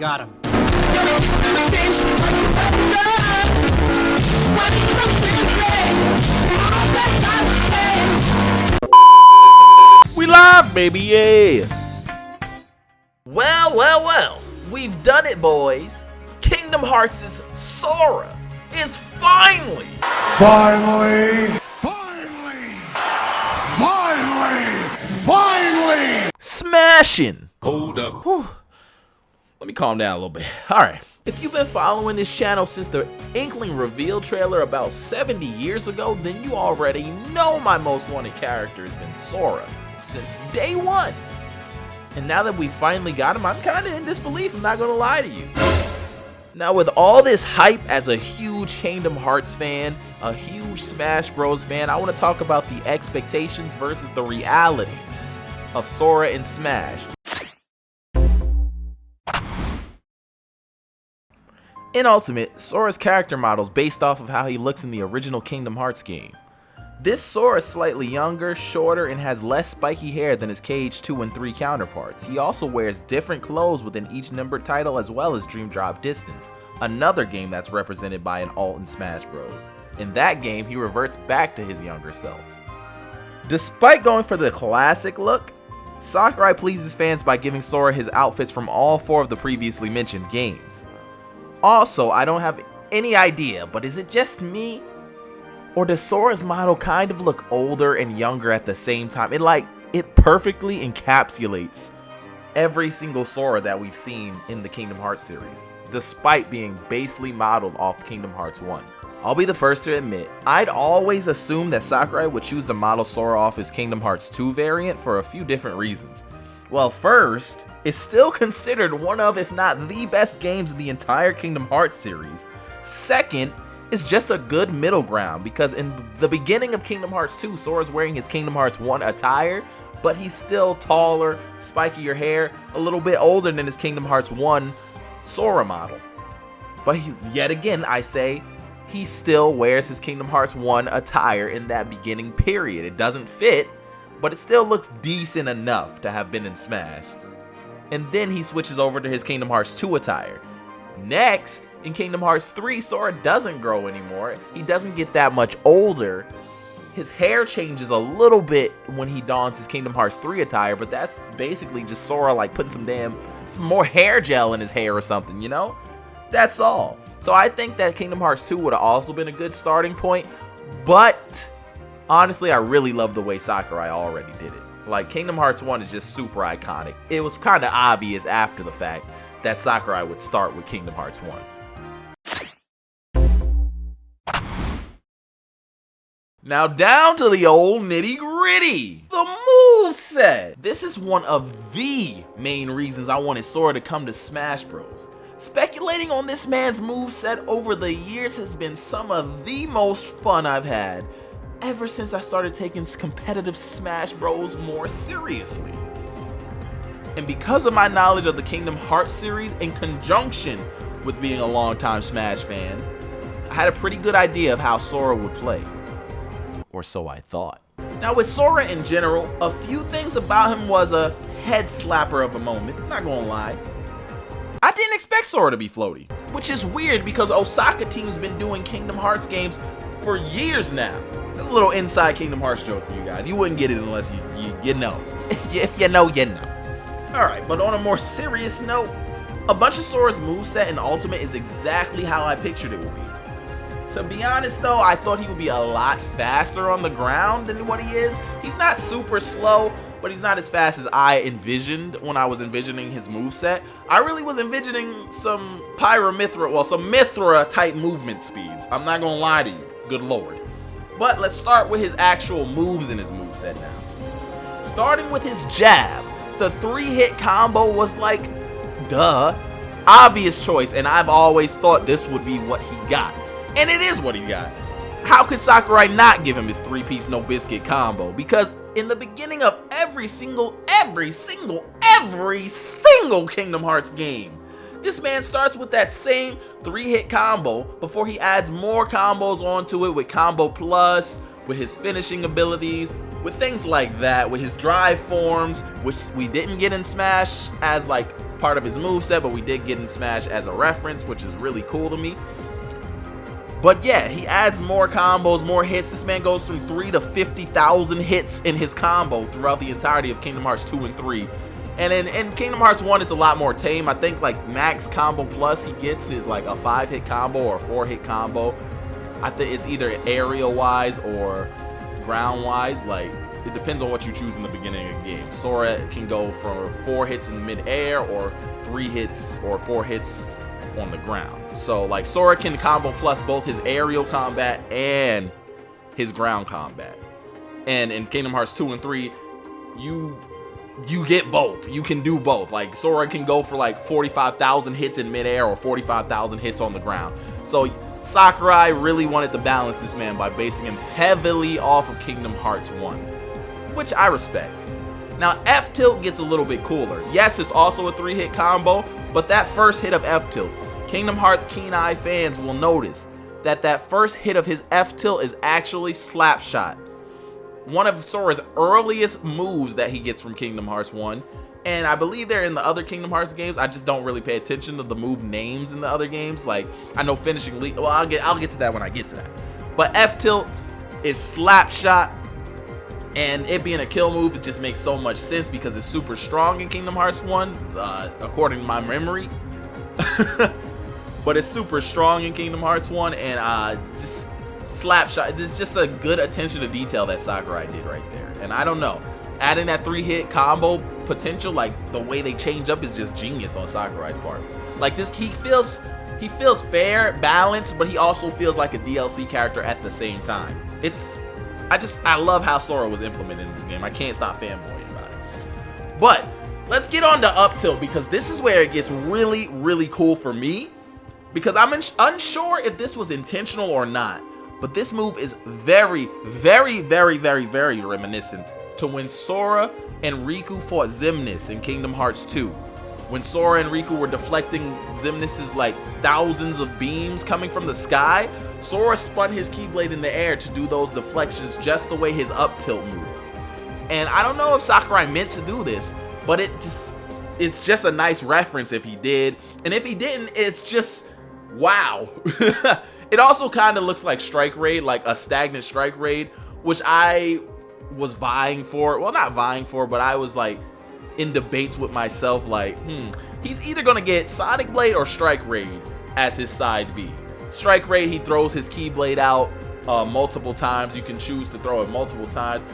got him. We live, baby, yeah! Well, we've done it, boys. Kingdom Hearts' Sora is finally smashing. Hold up. Whew. Let me calm down a little bit. Alright, if you've been following this channel since the Inkling reveal trailer about 70 years ago, then you already know my most wanted character has been Sora since day one. And now that we finally got him, I'm kinda in disbelief, I'm not gonna lie to you. Now with all this hype as a huge Kingdom Hearts fan, a huge Smash Bros fan, I want to talk about the expectations versus the reality of Sora in Smash. In Ultimate, Sora's character model is based off of how he looks in the original Kingdom Hearts game. This Sora is slightly younger, shorter, and has less spiky hair than his KH2 and 3 counterparts. He also wears different clothes within each numbered title as well as Dream Drop Distance, another game that's represented by an alt in Smash Bros. In that game, he reverts back to his younger self. Despite going for the classic look, Sakurai pleases fans by giving Sora his outfits from all 4 of the previously mentioned games. Also, I don't have any idea, but is it just me? Or does Sora's model kind of look older and younger at the same time? It perfectly encapsulates every single Sora that we've seen in the Kingdom Hearts series, despite being basely modeled off Kingdom Hearts 1. I'll be the first to admit, I'd always assumed that Sakurai would choose to model Sora off his Kingdom Hearts 2 variant for a few different reasons. Well, first, it's still considered one of, if not the best games in the entire Kingdom Hearts series. Second, it's just a good middle ground because in the beginning of Kingdom Hearts 2, Sora's wearing his Kingdom Hearts 1 attire, but he's still taller, spikier hair, a little bit older than his Kingdom Hearts 1 Sora model. But yet again, I say, he still wears his Kingdom Hearts 1 attire in that beginning period. It doesn't fit, but it still looks decent enough to have been in Smash. And then he switches over to his Kingdom Hearts 2 attire. Next, in Kingdom Hearts 3, Sora doesn't grow anymore. He doesn't get that much older. His hair changes a little bit when he dons his Kingdom Hearts 3 attire, but that's basically just Sora like putting some more hair gel in his hair or something, you know? That's all. So I think that Kingdom Hearts 2 would have also been a good starting point, but honestly, I really love the way Sakurai already did it. Like, Kingdom Hearts 1 is just super iconic. It was kind of obvious after the fact that Sakurai would start with Kingdom Hearts 1. Now down to the old nitty gritty, the moveset. This is one of the main reasons I wanted Sora to come to Smash Bros. Speculating on this man's moveset over the years has been some of the most fun I've had ever since I started taking competitive Smash Bros more seriously. And because of my knowledge of the Kingdom Hearts series in conjunction with being a longtime Smash fan, I had a pretty good idea of how Sora would play. Or so I thought. Now with Sora in general, a few things about him was a head slapper of a moment, not gonna lie. I didn't expect Sora to be floaty, which is weird because Osaka Team's been doing Kingdom Hearts games for years now. A little inside Kingdom Hearts joke for you guys. You wouldn't get it unless you know. If you know, you know. Alright, but on a more serious note, a bunch of Sora's moveset in Ultimate is exactly how I pictured it would be. To be honest though, I thought he would be a lot faster on the ground than what he is. He's not super slow, but he's not as fast as I envisioned when I was envisioning his moveset. I really was envisioning some some Mithra type movement speeds. I'm not gonna lie to you, good lord. But let's start with his actual moves in his moveset now. Starting with his jab, the 3-hit combo was like, duh, obvious choice, and I've always thought this would be what he got. And it is what he got. How could Sakurai not give him his 3-piece no biscuit combo? Because in the beginning of every single Kingdom Hearts game, this man starts with that same 3-hit combo before he adds more combos onto it with Combo Plus, with his finishing abilities, with things like that, with his drive forms, which we didn't get in Smash as like part of his moveset, but we did get in Smash as a reference, which is really cool to me. But yeah, he adds more combos, more hits. This man goes from 3 to 50,000 hits in his combo throughout the entirety of Kingdom Hearts 2 and 3. And in Kingdom Hearts 1, it's a lot more tame. I think like max combo plus he gets is like a 5-hit combo or a 4-hit combo. I think it's either aerial wise or ground wise. Like, it depends on what you choose in the beginning of the game. Sora can go for 4 hits in mid-air or 3 hits or 4 hits on the ground. So like Sora can combo plus both his aerial combat and his ground combat. And in Kingdom Hearts 2 and 3, you get both. You can do both. Like Sora can go for like 45,000 hits in midair or 45,000 hits on the ground. So Sakurai really wanted to balance this man by basing him heavily off of Kingdom Hearts 1, which I respect. Now F-Tilt gets a little bit cooler. Yes, it's also a 3-hit combo, but that first hit of F-Tilt, Kingdom Hearts keen eye fans will notice that that first hit of his F-Tilt is actually Slapshot, one of Sora's earliest moves that he gets from Kingdom Hearts 1. And I believe they're in the other Kingdom Hearts games. I just don't really pay attention to the move names in the other games. Like, I know finishing lead. Well, I'll get to that when I get to that. But F-Tilt is Slapshot, and it being a kill move, it just makes so much sense because it's super strong in Kingdom Hearts 1, according to my memory. But it's super strong in Kingdom Hearts 1, and just Slapshot. This is just a good attention to detail that Sakurai did right there. And I don't know, adding that 3-hit combo potential, like the way they change up, is just genius on Sakurai's part. Like this, he feels fair, balanced, but he also feels like a DLC character at the same time. I love how Sora was implemented in this game. I can't stop fanboying about it. But let's get on to up tilt, because this is where it gets really, really cool for me, because I'm unsure if this was intentional or not. But this move is very, very, very, very, very reminiscent to when Sora and Riku fought Xemnas in Kingdom Hearts 2. When Sora and Riku were deflecting Xemnas' like thousands of beams coming from the sky, Sora spun his Keyblade in the air to do those deflections just the way his up tilt moves. And I don't know if Sakurai meant to do this, but it's just a nice reference if he did. And if he didn't, it's just wow. It also kind of looks like Strike Raid, like a stagnant Strike Raid, which I was vying for. Well, not vying for, but I was like in debates with myself, like, he's either gonna get Sonic Blade or Strike Raid as his side B. Strike Raid, he throws his Keyblade out multiple times. You can choose to throw it multiple times.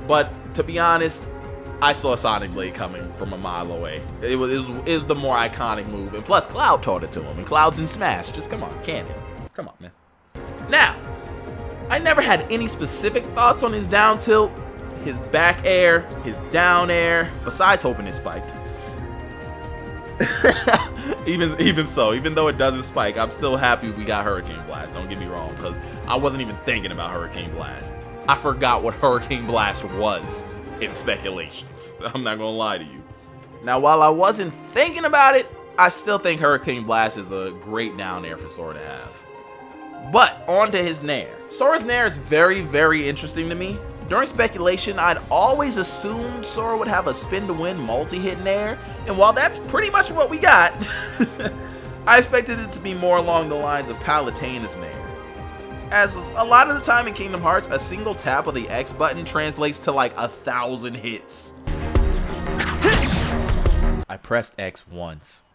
But to be honest, I saw Sonic Blade coming from a mile away. It was the more iconic move. And plus, Cloud taught it to him. And Cloud's in Smash. Just come on, canon. Come on, man. Now, I never had any specific thoughts on his down tilt, his back air, his down air, besides hoping it spiked. even so, even though it doesn't spike, I'm still happy we got Hurricane Blast. Don't get me wrong, because I wasn't even thinking about Hurricane Blast. I forgot what Hurricane Blast was in speculations. I'm not gonna lie to you. Now, while I wasn't thinking about it, I still think Hurricane Blast is a great down air for Sora to have. But on to his Nair. Sora's Nair is very, very interesting to me. During speculation, I'd always assumed Sora would have a spin-to-win multi-hit Nair, and while that's pretty much what we got, I expected it to be more along the lines of Palutena's Nair. As a lot of the time in Kingdom Hearts, a single tap of the X button translates to like 1,000 hits. I pressed X once.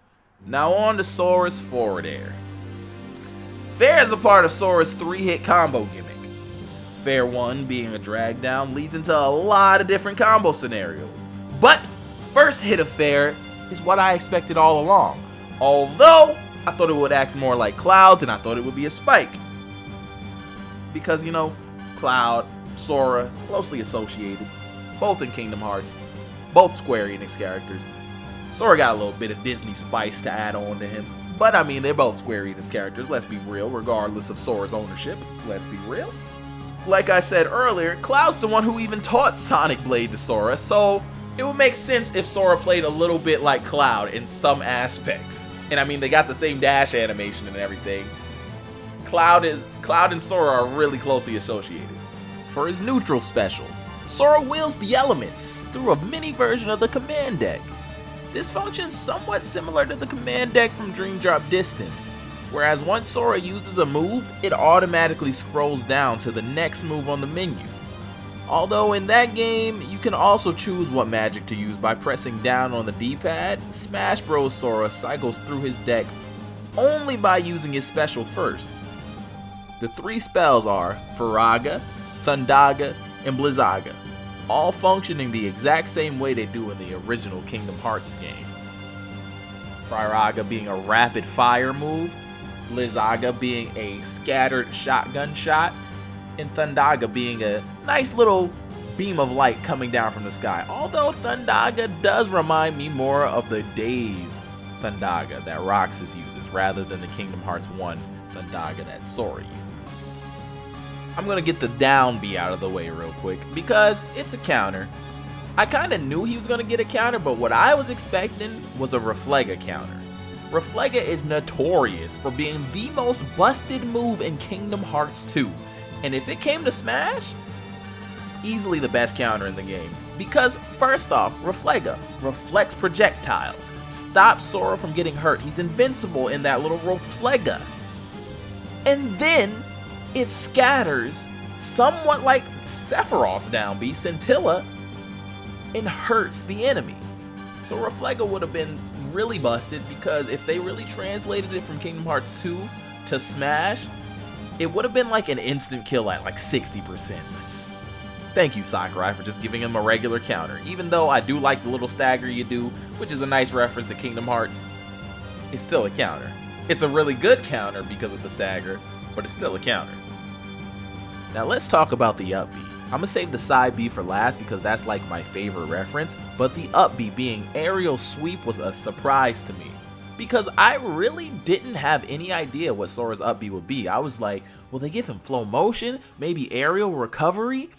Now on to Sora's forward air. Fair is a part of Sora's 3-hit combo gimmick. Fair 1 being a drag down leads into a lot of different combo scenarios. But first hit of Fair is what I expected all along. Although I thought it would act more like Cloud than I thought it would be a spike. Because, you know, Cloud, Sora, closely associated, both in Kingdom Hearts, both Square Enix characters. Sora got a little bit of Disney spice to add on to him. But I mean, they're both Square Enix characters, let's be real, regardless of Sora's ownership. Let's be real. Like I said earlier, Cloud's the one who even taught Sonic Blade to Sora, so it would make sense if Sora played a little bit like Cloud in some aspects. And I mean, they got the same dash animation and everything. Cloud and Sora are really closely associated. For his neutral special, Sora wields the elements through a mini version of the command deck. This functions somewhat similar to the command deck from Dream Drop Distance, whereas once Sora uses a move, it automatically scrolls down to the next move on the menu. Although in that game, you can also choose what magic to use by pressing down on the D-pad, Smash Bros. Sora cycles through his deck only by using his special first. The 3 spells are Firaga, Thundaga, and Blizzaga, all functioning the exact same way they do in the original Kingdom Hearts game. Firaga being a rapid fire move, Blizzaga being a scattered shotgun shot, and Thundaga being a nice little beam of light coming down from the sky. Although Thundaga does remind me more of the Days Thundaga that Roxas uses rather than the Kingdom Hearts 1 Thundaga that Sora uses. I'm gonna get the down B out of the way real quick because it's a counter. I kinda knew he was gonna get a counter, but what I was expecting was a Reflega counter. Reflega is notorious for being the most busted move in Kingdom Hearts 2. And if it came to Smash, easily the best counter in the game. Because first off, Reflega reflects projectiles, stops Sora from getting hurt. He's invincible in that little Reflega. And then it scatters, somewhat like Sephiroth's down B, Scintilla, and hurts the enemy. So Reflega would have been really busted because if they really translated it from Kingdom Hearts 2 to Smash, it would have been like an instant kill at like 60%. Thank you, Sakurai, for just giving him a regular counter. Even though I do like the little stagger you do, which is a nice reference to Kingdom Hearts, it's still a counter. It's a really good counter because of the stagger, but it's still a counter. Now let's talk about the up B. I'm gonna save the side B for last because that's like my favorite reference, but the up B being aerial sweep was a surprise to me, because I really didn't have any idea what Sora's up B would be. I was like, will they give him flow motion? Maybe aerial recovery?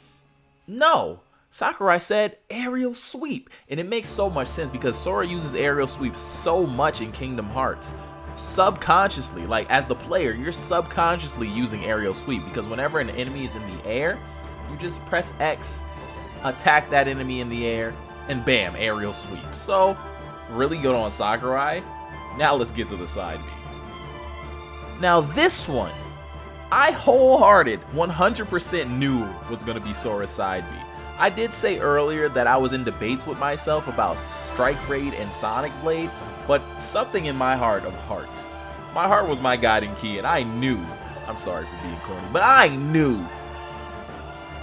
No. Sakurai said aerial sweep, and it makes so much sense because Sora uses aerial sweep so much in Kingdom Hearts. Subconsciously, like as the player, you're subconsciously using aerial sweep because whenever an enemy is in the air, you just press X, attack that enemy in the air, and bam, aerial sweep. So, really good on Sakurai. Now let's get to the side B. Now this one, I wholehearted 100% knew was going to be Sora's side B. I did say earlier that I was in debates with myself about Strike Raid and Sonic Blade, but something in my heart of hearts, my heart was my guiding key, and I knew, I'm sorry for being corny, but I knew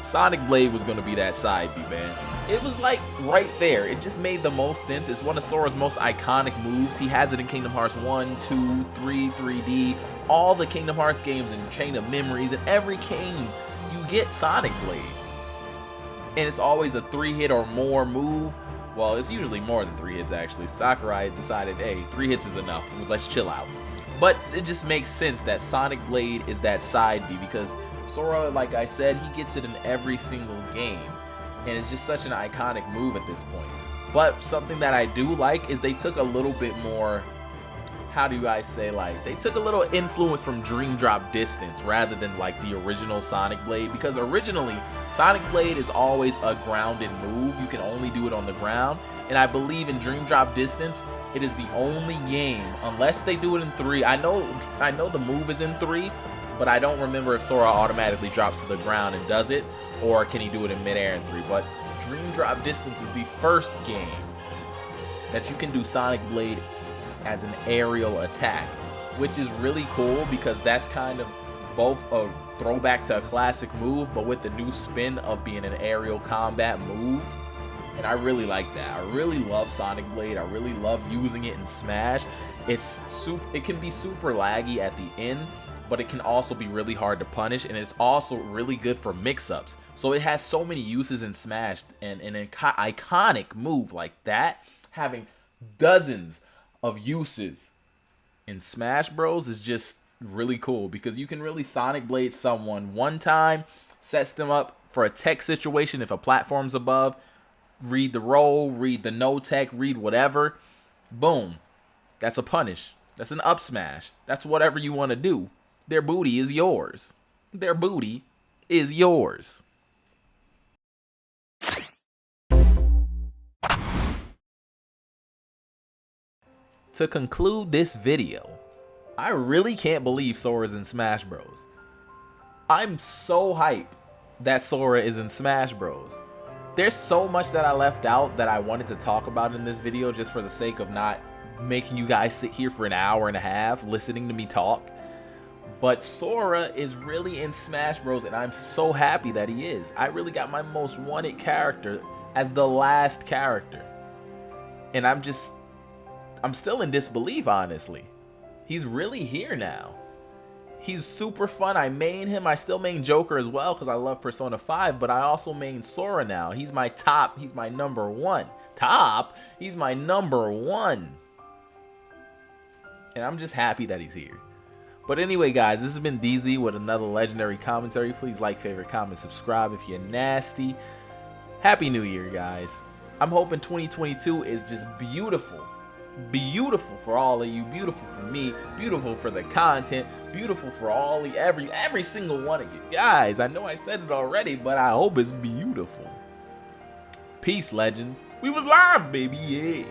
Sonic Blade was going to be that side B, man. It was like right there. It just made the most sense. It's one of Sora's most iconic moves. He has it in Kingdom Hearts 1, 2, 3, 3D, all the Kingdom Hearts games and Chain of Memories. In every game, you get Sonic Blade. And it's always a 3-hit or more move. Well, it's usually more than 3 hits, actually. Sakurai decided, hey, 3 hits is enough. Let's chill out. But it just makes sense that Sonic Blade is that side B because Sora, like I said, he gets it in every single game. And it's just such an iconic move at this point. But something that I do like is they took a little bit more, how do I say, like, they took a little influence from Dream Drop Distance rather than like the original Sonic Blade, because originally Sonic Blade is always a grounded move. You can only do it on the ground, and I believe in Dream Drop Distance it is the only game, unless they do it in 3. I know the move is in 3, but I don't remember if Sora automatically drops to the ground and does it, or can he do it in midair in 3. But Dream Drop Distance is the first game that you can do Sonic Blade as an aerial attack, which is really cool because that's kind of both a throwback to a classic move, but with the new spin of being an aerial combat move. And I really like that. I really love Sonic Blade. I really love using it in Smash. It can be super laggy at the end, but it can also be really hard to punish, and it's also really good for mix-ups. So it has so many uses in Smash, and an iconic move like that having dozens of uses in Smash Bros is just really cool because you can really Sonic Blade someone one time, sets them up for a tech situation if a platform's above, read the roll, read the no tech, read whatever, boom, that's a punish, that's an up smash, that's whatever you want to do. Their booty is yours. Their booty is yours. To conclude this video, I really can't believe Sora's in Smash Bros. I'm so hyped that Sora is in Smash Bros. There's so much that I left out that I wanted to talk about in this video just for the sake of not making you guys sit here for an hour and a half listening to me talk. But Sora is really in Smash Bros. And I'm so happy that he is. I really got my most wanted character as the last character. And I'm still in disbelief, honestly. He's really here now. He's super fun. I main him. I still main Joker as well because I love Persona 5, but I also main Sora now. He's my top. He's my number one. Top? He's my number one. And I'm just happy that he's here. But anyway, guys, this has been DZ with another legendary commentary. Please like, favorite, comment, subscribe if you're nasty. Happy New Year, guys. I'm hoping 2022 is just beautiful. Beautiful for all of you, beautiful for me, beautiful for the content, beautiful for every single one of you guys. I know I said it already, but I hope it's beautiful. Peace, legends. We was live, baby, yeah.